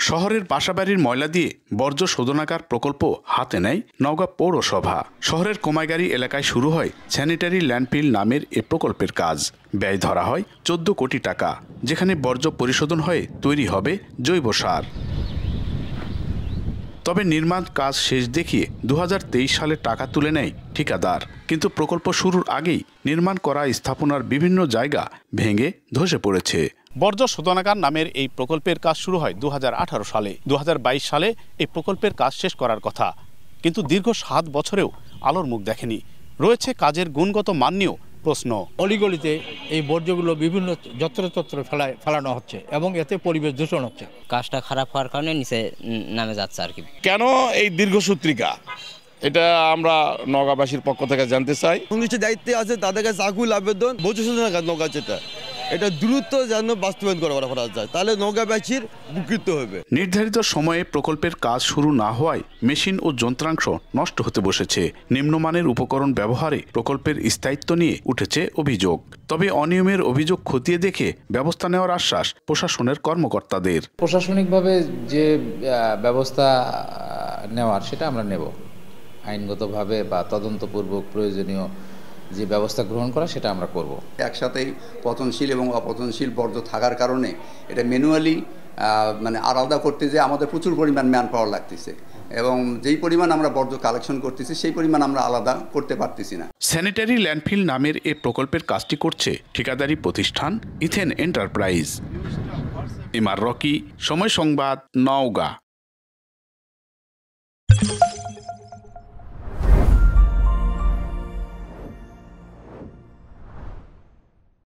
শহরের বাসাবাড়ির ময়লা দিয়ে বর্জ্য শোধনাগার প্রকল্প হাতে নেয় নওগাঁ পৌরসভা। শহরের কোমাইগাড়ি এলাকায় শুরু হয় স্যানিটারি ল্যান্ডফিল নামের এ প্রকল্পের কাজ। ব্যয় ধরা হয় 14 কোটি টাকা, যেখানে বর্জ্য পরিশোধন হয়ে তৈরি হবে জৈব সার। তবে নির্মাণ কাজ শেষ দেখিয়ে 2023 সালে টাকা তুলে নেয় ঠিকাদার। কিন্তু প্রকল্প শুরুর আগেই নির্মাণ করা স্থাপনার বিভিন্ন জায়গা ভেঙে ধসে পড়েছে। বর্জ্য শোধনাগার নামের এই প্রকল্পের কাজ শুরু হয় 2018 সালে। 2022 সালে এই প্রকল্পের কাজ শেষ করার কথা, কিন্তু দীর্ঘ 7 বছরেও আলোর মুখ দেখেনি। রয়েছে কাজের গুণগত মান নিয়েও প্রশ্ন। অলিগলিতে এই বর্জ্যগুলো বিভিন্ন যত্রতত্র ফেলানো হচ্ছে এবং এতে পরিবেশ দূষণ হচ্ছে। কাজটা খারাপ হওয়ার কারণে নিচে নামে যাচ্ছে আর কি। কেন এই দীর্ঘসূত্রিকা, এটা আমরা নওগাঁবাসীর পক্ষ থেকে জানতে চাই। সংশ্লিষ্ট দায়িত্বে আছে তাদের কাছে আকুল আবেদন, বর্জ্য শোধনাগার নওগাঁ এটা দ্রুত যেন বাস্তবায়ন করা যায়, তাহলে নওগাঁবাসীর উপকৃত হবে। নির্ধারিত সময়ে প্রকল্পের কাজ শুরু না হওয়ায় মেশিন ও যন্ত্রাংশ নষ্ট হতে বসেছে। নিম্নমানের উপকরণ ব্যবহারে প্রকল্পের স্থায়িত্ব নিয়ে উঠেছে অভিযোগ। তবে অনিয়মের অভিযোগ খতিয়ে দেখে ব্যবস্থা নেওয়ার আশ্বাস প্রশাসনের কর্মকর্তাদের। প্রশাসনিকভাবে যে ব্যবস্থা নেওয়ার সেটা আমরা নেব, আইনগতভাবে বা তদন্তপূর্বক প্রয়োজনীয় যে ব্যবস্থা গ্রহণ করা সেটা আমরা করব। একসাথেই পতনশীল এবং অপতনশীল বর্জ্য থাকার কারণে এটা ম্যানুয়ালি আলাদা করতে যে আমাদের প্রচুর পরিমাণ ম্যান পাওয়ার লাগতেছে, এবং যেই পরিমাণ আমরা বর্জ্য কালেকশন করতেছি সেই পরিমাণ আমরা আলাদা করতে পারতেছি না। স্যানিটারি ল্যান্ডফিল নামের এ প্রকল্পের কাজটি করছে ঠিকাদারি প্রতিষ্ঠান ইথেন এন্টারপ্রাইজ। ইমার রকি, সময় সংবাদ, নওগাঁ।